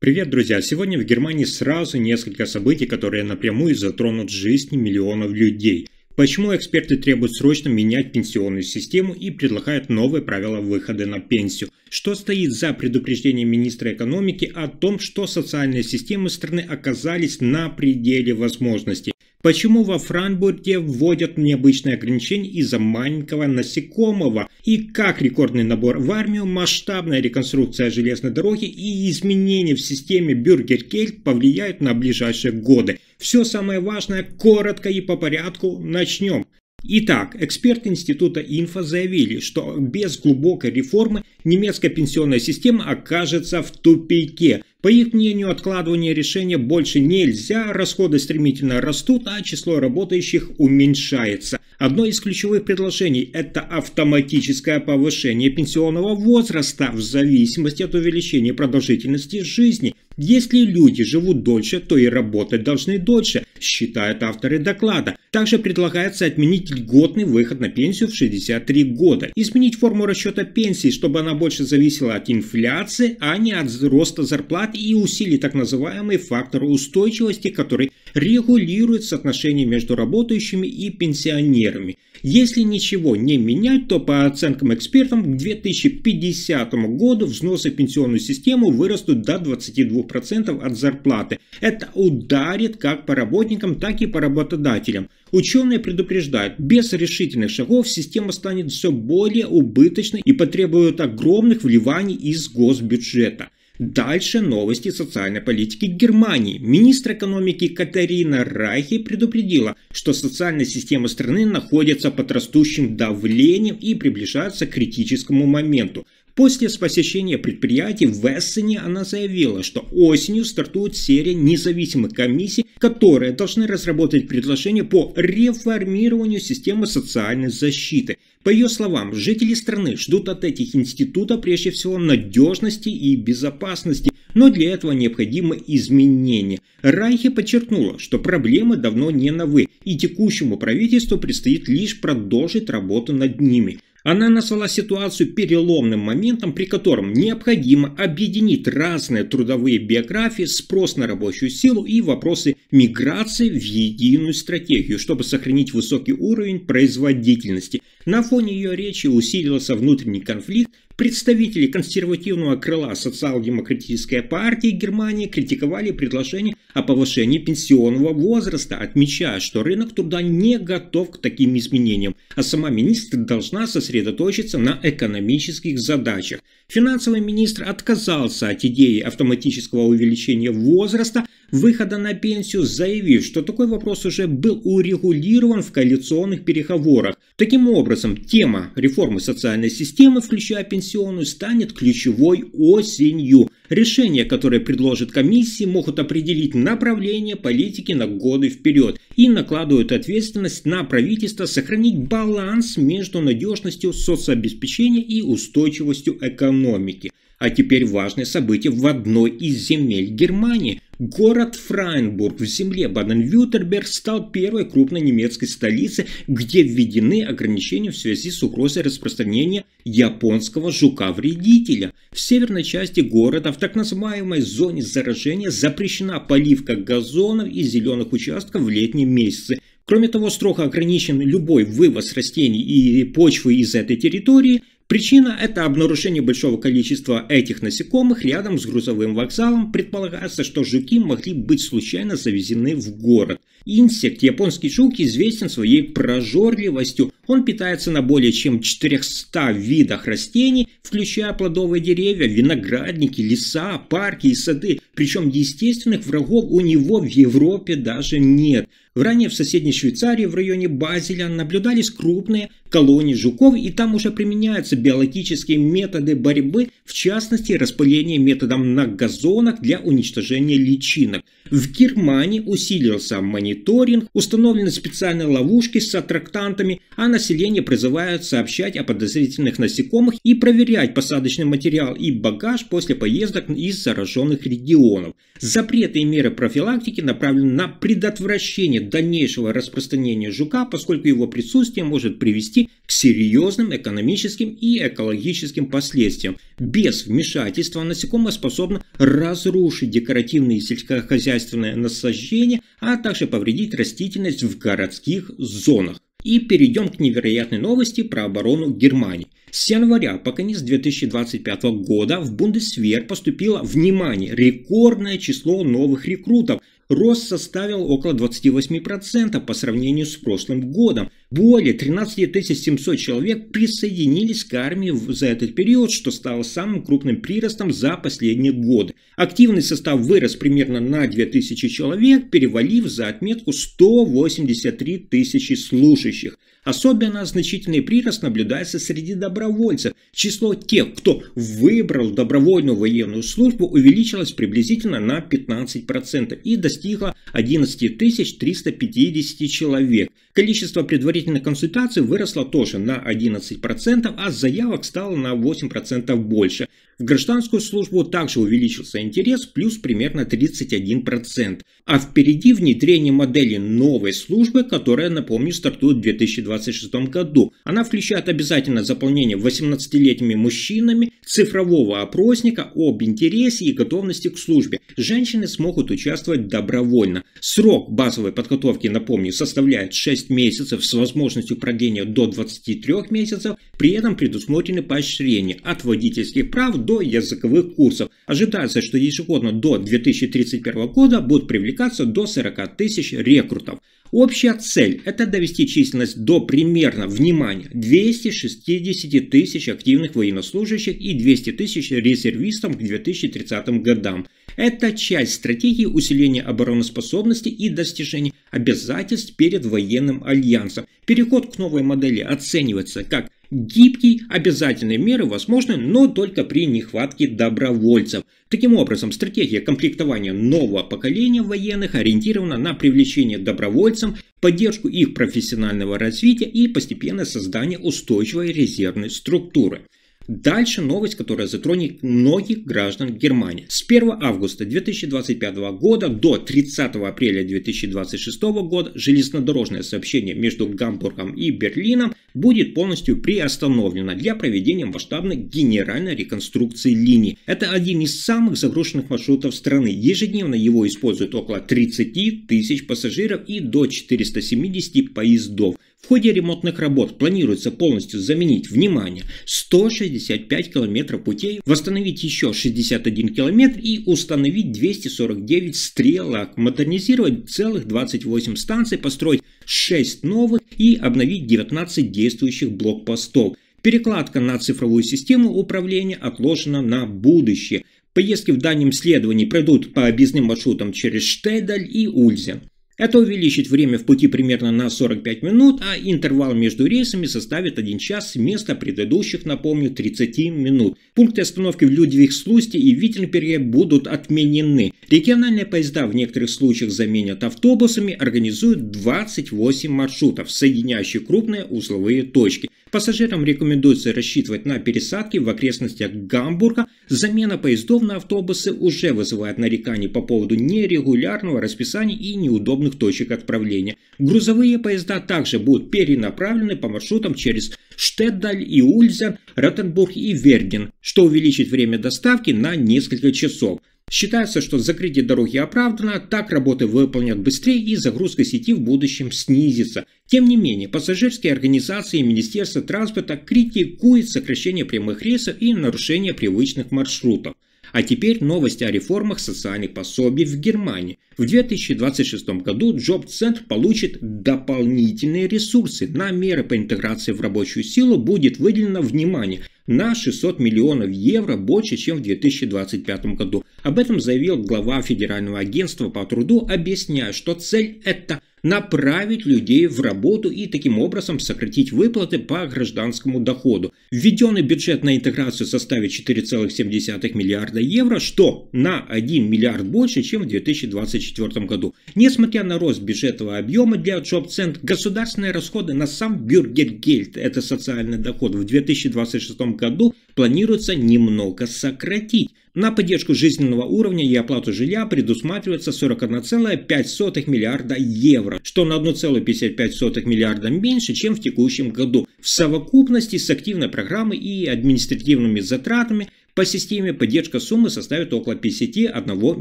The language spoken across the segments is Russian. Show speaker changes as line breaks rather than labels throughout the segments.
Привет, друзья! Сегодня в Германии сразу несколько событий, которые напрямую затронут жизни миллионов людей. Почему эксперты требуют срочно менять пенсионную систему и предлагают новые правила выхода на пенсию? Что стоит за предупреждением министра экономики о том, что социальные системы страны оказались на пределе возможностей? Почему во Франкфурте вводят необычные ограничения из-за маленького насекомого? И как рекордный набор в армию, масштабная реконструкция железной дороги и изменения в системе Бюргергельд повлияют на ближайшие годы? Все самое важное коротко и по порядку. Начнем. Итак, эксперты Института Инфо заявили, что без глубокой реформы немецкая пенсионная система окажется в тупике. По их мнению, откладывание решения больше нельзя, расходы стремительно растут, а число работающих уменьшается. Одно из ключевых предложений – это автоматическое повышение пенсионного возраста в зависимости от увеличения продолжительности жизни. Если люди живут дольше, то и работать должны дольше, считают авторы доклада. Также предлагается отменить льготный выход на пенсию в 63 года, изменить форму расчета пенсии, чтобы она больше зависела от инфляции, а не от роста зарплат, и усилить так называемый фактор устойчивости, который регулирует соотношение между работающими и пенсионерами. Если ничего не менять, то по оценкам экспертов к 2050 году взносы в пенсионную систему вырастут до 22% от зарплаты. Это ударит как по работникам, так и по работодателям. Ученые предупреждают, без решительных шагов система станет все более убыточной и потребует огромных вливаний из госбюджета. Дальше новости социальной политики Германии. Министр экономики Катарина Райхе предупредила, что социальная система страны находится под растущим давлением и приближается к критическому моменту. После посещения предприятий в Эссене она заявила, что осенью стартует серия независимых комиссий, которые должны разработать предложения по реформированию системы социальной защиты. По ее словам, жители страны ждут от этих институтов прежде всего надежности и безопасности, но для этого необходимы изменения. Райхе подчеркнула, что проблемы давно не новы, и текущему правительству предстоит лишь продолжить работу над ними. Она назвала ситуацию переломным моментом, при котором необходимо объединить разные трудовые биографии, спрос на рабочую силу и вопросы миграции в единую стратегию, чтобы сохранить высокий уровень производительности. На фоне ее речи усилился внутренний конфликт. Представители консервативного крыла социал-демократической партии Германии критиковали предложение о повышении пенсионного возраста, отмечая, что рынок труда не готов к таким изменениям, а сама министр должна сосредоточиться на экономических задачах. Финансовый министр отказался от идеи автоматического увеличения возраста выхода на пенсию, заявив, что такой вопрос уже был урегулирован в коалиционных переговорах. Таким образом, тема реформы социальной системы, включая пенсионную, станет ключевой осенью. Решения, которые предложат комиссии, могут определить направление политики на годы вперед и накладывают ответственность на правительство сохранить баланс между надежностью соцобеспечения и устойчивостью экономики. А теперь важное событие в одной из земель Германии. Город Фрайнбург в земле Баден-Вюртемберг стал первой крупной немецкой столицей, где введены ограничения в связи с угрозой распространения японского жука-вредителя. В северной части города, в так называемой зоне заражения, запрещена поливка газонов и зеленых участков в летние месяцы. Кроме того, строго ограничен любой вывоз растений и почвы из этой территории. Причина – это обнаружение большого количества этих насекомых рядом с грузовым вокзалом. Предполагается, что жуки могли быть случайно завезены в город. Инсект, японский жук, известен своей прожорливостью. Он питается на более чем 400 видах растений, включая плодовые деревья, виноградники, леса, парки и сады. Причем естественных врагов у него в Европе даже нет. Ранее в соседней Швейцарии в районе Базеля наблюдались крупные колонии жуков, и там уже применяются биологические методы борьбы, в частности распыление методом на газонах для уничтожения личинок. В Германии усилился мониторинг, установлены специальные ловушки с аттрактантами, а население призывают сообщать о подозрительных насекомых и проверять посадочный материал и багаж после поездок из зараженных регионов. Запреты и меры профилактики направлены на предотвращение избежать дальнейшего распространения жука, поскольку его присутствие может привести к серьезным экономическим и экологическим последствиям. Без вмешательства насекомое способно разрушить декоративные сельскохозяйственные насаждения, а также повредить растительность в городских зонах. И перейдем к невероятной новости про оборону Германии. С января по конец 2025 года в Бундесвер поступило, внимание, рекордное число новых рекрутов. Рост составил около 28% по сравнению с прошлым годом. Более 13 700 человек присоединились к армии за этот период, что стало самым крупным приростом за последние годы. Активный состав вырос примерно на 2000 человек, перевалив за отметку 183 тысячи служащих. Особенно значительный прирост наблюдается среди добровольцев. Число тех, кто выбрал добровольную военную службу, увеличилось приблизительно на 15% и достигло 11 350 человек. Количество предварительных консультаций выросло тоже на 11%, а заявок стало на 8% больше. В гражданскую службу также увеличился интерес, плюс примерно 31%. А впереди внедрение модели новой службы, которая, напомню, стартует в 2026 году. Она включает обязательное заполнение 18-летними мужчинами цифрового опросника об интересе и готовности к службе. Женщины смогут участвовать добровольно. Срок базовой подготовки, напомню, составляет 6 месяцев с возможностью продления до 23 месяцев. При этом предусмотрены поощрения от водительских прав до языковых курсов. Ожидается, что ежегодно до 2031 года будут привлекаться до 40 тысяч рекрутов. Общая цель – это довести численность до примерно, внимание, 260 тысяч активных военнослужащих и 200 тысяч резервистов к 2030 годам. Это часть стратегии усиления обороноспособности и достижения обязательств перед военным альянсом. Переход к новой модели оценивается как гибкий, обязательные меры возможны, но только при нехватке добровольцев. Таким образом, стратегия комплектования нового поколения военных ориентирована на привлечение добровольцев, поддержку их профессионального развития и постепенное создание устойчивой резервной структуры. Дальше новость, которая затронет многих граждан Германии. С 1 августа 2025 года до 30 апреля 2026 года железнодорожное сообщение между Гамбургом и Берлином будет полностью приостановлено для проведения масштабной генеральной реконструкции линий. Это один из самых загруженных маршрутов страны. Ежедневно его используют около 30 тысяч пассажиров и до 470 поездов. В ходе ремонтных работ планируется полностью заменить, внимание, 165 километров путей, восстановить еще 61 километр и установить 249 стрелок, модернизировать целых 28 станций, построить 6 новых и обновить 19 действующих блокпостов. Перекладка на цифровую систему управления отложена на будущее. Поездки в дальнем следовании пройдут по объездным маршрутам через Штедаль и Ульзен. Это увеличит время в пути примерно на 45 минут, а интервал между рейсами составит 1 час вместо предыдущих, напомню, 30 минут. Пункты остановки в Людвигслусте и Виттенберге будут отменены. Региональные поезда в некоторых случаях заменят автобусами, организуют 28 маршрутов, соединяющих крупные узловые точки. Пассажирам рекомендуется рассчитывать на пересадки в окрестностях Гамбурга. Замена поездов на автобусы уже вызывает нарекания по поводу нерегулярного расписания и неудобных точек отправления. Грузовые поезда также будут перенаправлены по маршрутам через Штедаль и Ульзен, Ротенбург и Верден, что увеличит время доставки на несколько часов. Считается, что закрытие дороги оправдано, так работы выполнят быстрее и загрузка сети в будущем снизится. Тем не менее, пассажирские организации и Министерство транспорта критикуют сокращение прямых рейсов и нарушение привычных маршрутов. А теперь новости о реформах социальных пособий в Германии. В 2026 году Джоб-центр получит дополнительные ресурсы. На меры по интеграции в рабочую силу будет выделено, внимание, на 600 миллионов евро больше, чем в 2025 году. Об этом заявил глава Федерального агентства по труду, объясняя, что цель – это направить людей в работу и таким образом сократить выплаты по гражданскому доходу. Введенный бюджет на интеграцию составит 4,7 миллиарда евро, что на 1 миллиард больше, чем в 2024 году. Несмотря на рост бюджетного объема для Джоб-центра, государственные расходы на сам Бюргергельд, это социальный доход, в 2026 году планируется немного сократить. На поддержку жизненного уровня и оплату жилья предусматривается 41,5 миллиарда евро. евро, что на 1,55 миллиарда меньше, чем в текущем году. В совокупности с активной программой и административными затратами по системе поддержка суммы составит около 51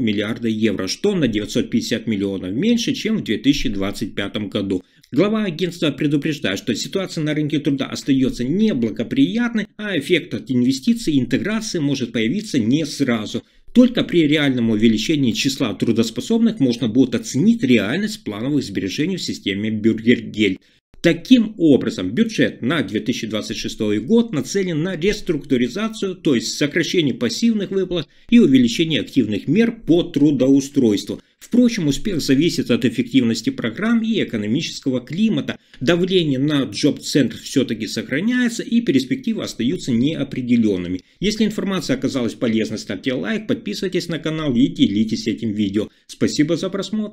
миллиарда евро, что на 950 миллионов меньше, чем в 2025 году. Глава агентства предупреждает, что ситуация на рынке труда остается неблагоприятной, а эффект от инвестиций и интеграции может появиться не сразу. Только при реальном увеличении числа трудоспособных можно будет оценить реальность плановых сбережений в системе Бюргергельд. Таким образом, бюджет на 2026 год нацелен на реструктуризацию, то есть сокращение пассивных выплат и увеличение активных мер по трудоустройству. Впрочем, успех зависит от эффективности программ и экономического климата. Давление на джоб-центр все-таки сохраняется и перспективы остаются неопределенными. Если информация оказалась полезной, ставьте лайк, подписывайтесь на канал и делитесь этим видео. Спасибо за просмотр.